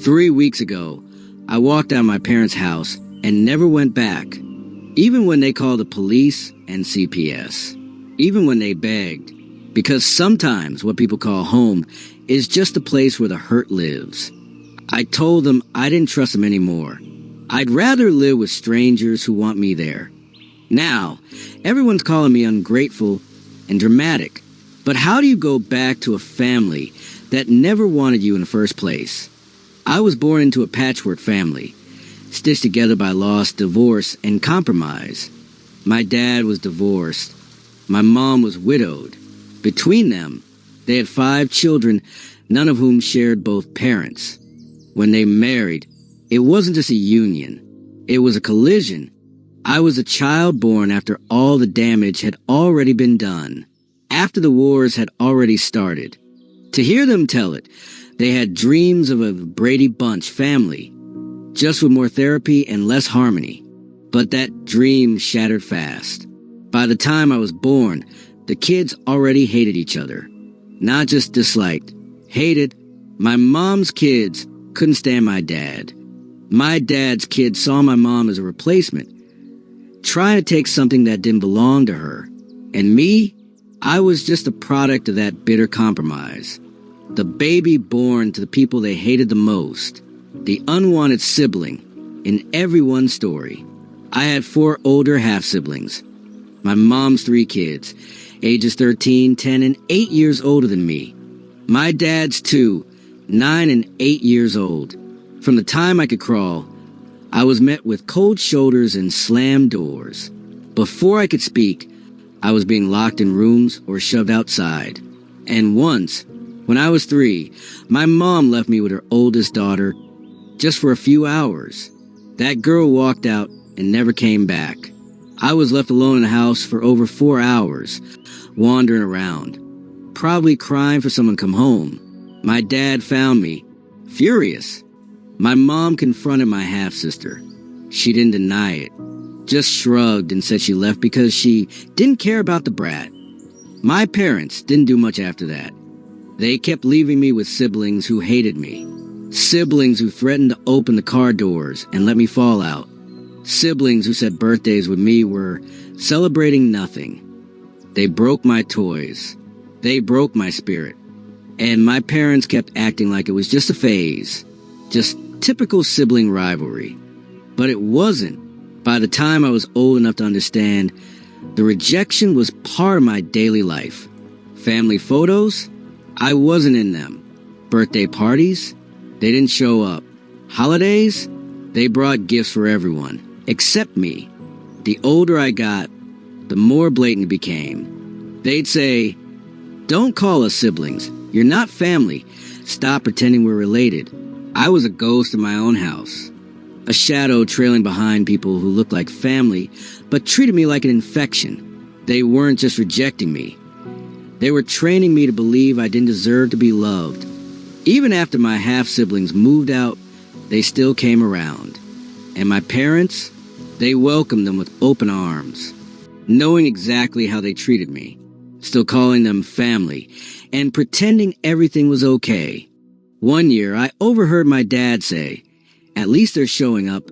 3 weeks ago, I walked out of my parents' house and never went back. Even when they called the police and CPS. Even when they begged. Because sometimes what people call home is just a place where the hurt lives. I told them I didn't trust them anymore. I'd rather live with strangers who want me there. Now, everyone's calling me ungrateful and dramatic. But how do you go back to a family that never wanted you in the first place? I was born into a patchwork family, stitched together by loss, divorce, and compromise. My dad was divorced. My mom was widowed. Between them, they had 5 children, none of whom shared both parents. When they married, it wasn't just a union. It was a collision. I was a child born after all the damage had already been done, after the wars had already started. To hear them tell it, they had dreams of a Brady Bunch family, just with more therapy and less harmony. But that dream shattered fast. By the time I was born, the kids already hated each other. Not just disliked, hated. My mom's kids couldn't stand my dad. My dad's kids saw my mom as a replacement, trying to take something that didn't belong to her. And me, I was just a product of that bitter compromise. The baby born to the people they hated the most. The unwanted sibling in everyone's story. I had 4 older half-siblings. My mom's 3 kids, ages 13, 10, and 8 years older than me. My dad's 2, 9 and 8 years old. From the time I could crawl, I was met with cold shoulders and slammed doors. Before I could speak, I was being locked in rooms or shoved outside. And once, when I was 3, my mom left me with her oldest daughter just for a few hours. That girl walked out and never came back. I was left alone in the house for over 4 hours, wandering around, probably crying for someone to come home. My dad found me, furious. My mom confronted my half-sister. She didn't deny it, just shrugged and said she left because she didn't care about the brat. My parents didn't do much after that. They kept leaving me with siblings who hated me. Siblings who threatened to open the car doors and let me fall out. Siblings who said birthdays with me were celebrating nothing. They broke my toys. They broke my spirit. And my parents kept acting like it was just a phase. Just typical sibling rivalry. But it wasn't. By the time I was old enough to understand, the rejection was part of my daily life. Family photos? I wasn't in them. Birthday parties? They didn't show up. Holidays? They brought gifts for everyone, except me. The older I got, the more blatant it became. They'd say, "Don't call us siblings. You're not family. Stop pretending we're related." I was a ghost in my own house. A shadow trailing behind people who looked like family, but treated me like an infection. They weren't just rejecting me. They were training me to believe I didn't deserve to be loved. Even after my half-siblings moved out, they still came around. And my parents, they welcomed them with open arms, knowing exactly how they treated me, still calling them family, and pretending everything was okay. One year, I overheard my dad say, "At least they're showing up."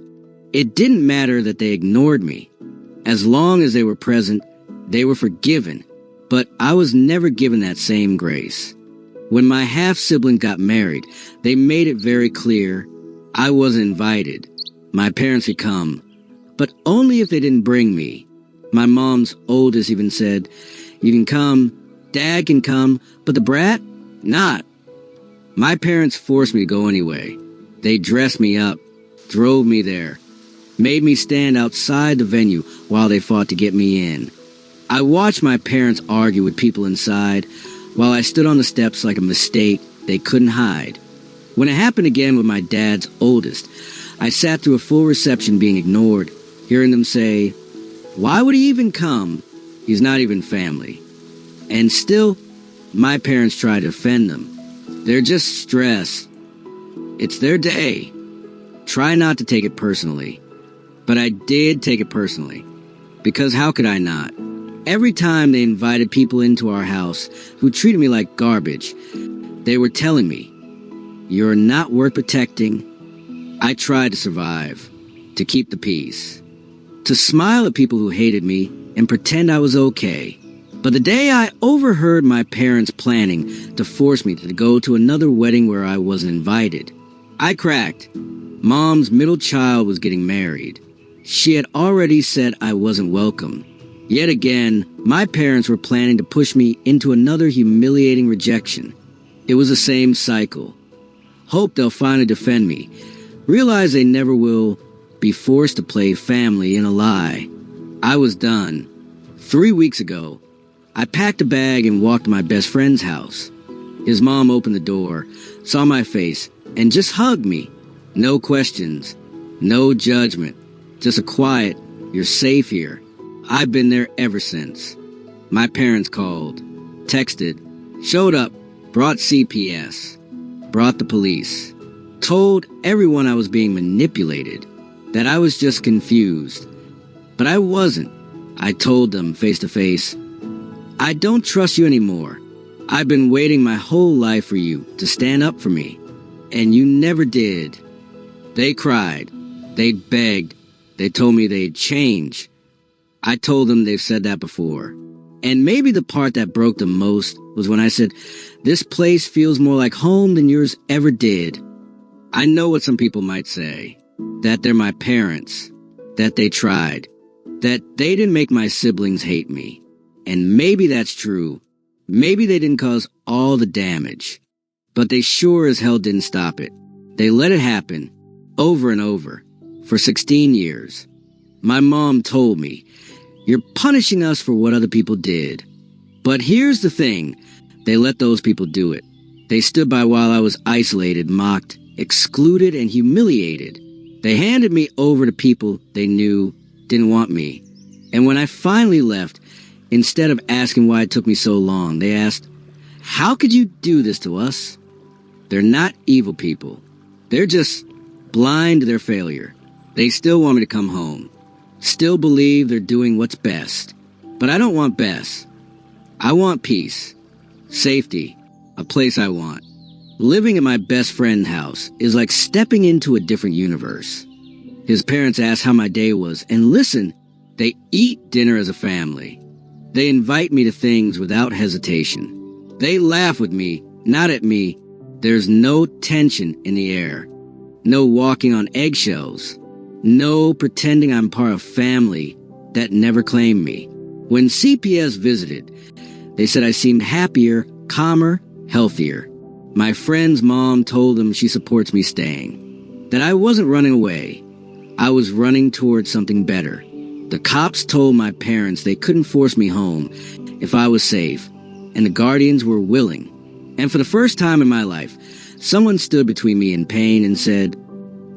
It didn't matter that they ignored me. As long as they were present, they were forgiven. But I was never given that same grace. When my half-sibling got married, they made it very clear I wasn't invited. My parents could come, but only if they didn't bring me. My mom's oldest even said, "You can come, Dad can come, but the brat? Not." My parents forced me to go anyway. They dressed me up, drove me there, made me stand outside the venue while they fought to get me in. I watched my parents argue with people inside while I stood on the steps like a mistake they couldn't hide. When it happened again with my dad's oldest, I sat through a full reception being ignored, hearing them say, "Why would he even come? He's not even family." And still, my parents tried to offend them. They're just stressed. It's their day. Try not to take it personally. But I did take it personally. Because how could I not? Every time they invited people into our house who treated me like garbage, they were telling me, you're not worth protecting. I tried to survive, to keep the peace, to smile at people who hated me and pretend I was okay. But the day I overheard my parents planning to force me to go to another wedding where I wasn't invited, I cracked. Mom's middle child was getting married. She had already said I wasn't welcome. Yet again, my parents were planning to push me into another humiliating rejection. It was the same cycle. Hope they'll finally defend me. Realize they never will be forced to play family in a lie. I was done. 3 weeks ago, I packed a bag and walked to my best friend's house. His mom opened the door, saw my face, and just hugged me. No questions, no judgment, just a quiet, "You're safe here." I've been there ever since. My parents called, texted, showed up, brought CPS, brought the police, told everyone I was being manipulated, that I was just confused. But I wasn't. I told them face to face, "I don't trust you anymore. I've been waiting my whole life for you to stand up for me, and you never did." They cried. They begged. They told me they'd change. I told them they've said that before. And maybe the part that broke the most was when I said, "This place feels more like home than yours ever did." I know what some people might say, that they're my parents, that they tried, that they didn't make my siblings hate me. And maybe that's true. Maybe they didn't cause all the damage. But they sure as hell didn't stop it. They let it happen, over and over, for 16 years. My mom told me, "You're punishing us for what other people did." But here's the thing. They let those people do it. They stood by while I was isolated, mocked, excluded, and humiliated. They handed me over to people they knew didn't want me. And when I finally left, instead of asking why it took me so long, they asked, "How could you do this to us?" They're not evil people. They're just blind to their failure. They still want me to come home. Still believe they're doing what's best. But I don't want best. I want peace, safety, a place I want. Living at my best friend's house is like stepping into a different universe. His parents ask how my day was, and listen, they eat dinner as a family. They invite me to things without hesitation. They laugh with me, not at me. There's no tension in the air. No walking on eggshells. No pretending I'm part of family that never claimed me. When CPS visited, they said I seemed happier, calmer, healthier. My friend's mom told them she supports me staying. That I wasn't running away. I was running towards something better. The cops told my parents they couldn't force me home if I was safe, and the guardians were willing. And for the first time in my life, someone stood between me and pain and said,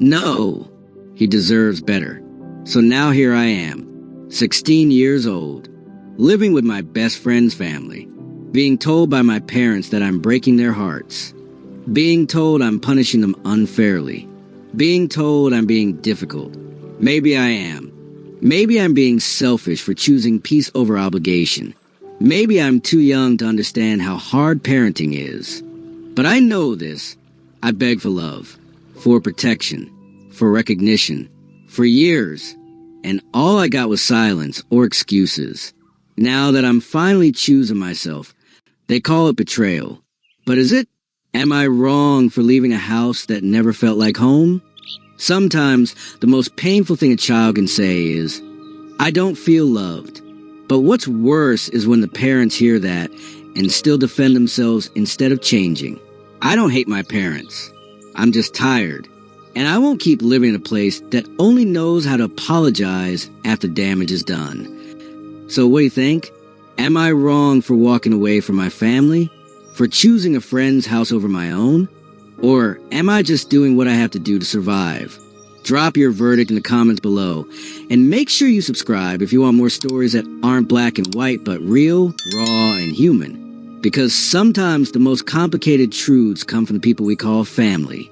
"No, he deserves better." So now here I am, 16 years old, living with my best friend's family, being told by my parents that I'm breaking their hearts, being told I'm punishing them unfairly, being told I'm being difficult. Maybe I am. Maybe I'm being selfish for choosing peace over obligation. Maybe I'm too young to understand how hard parenting is. But I know this. I begged for love, for protection, for recognition, for years, and all I got was silence or excuses. Now that I'm finally choosing myself, they call it betrayal. But is it? Am I wrong for leaving a house that never felt like home? Sometimes the most painful thing a child can say is, "I don't feel loved." But what's worse is when the parents hear that and still defend themselves instead of changing. I don't hate my parents. I'm just tired. And I won't keep living in a place that only knows how to apologize after damage is done. So what do you think? Am I wrong for walking away from my family? For choosing a friend's house over my own? Or am I just doing what I have to do to survive? Drop your verdict in the comments below. And make sure you subscribe if you want more stories that aren't black and white, but real, raw, and human. Because sometimes the most complicated truths come from the people we call family.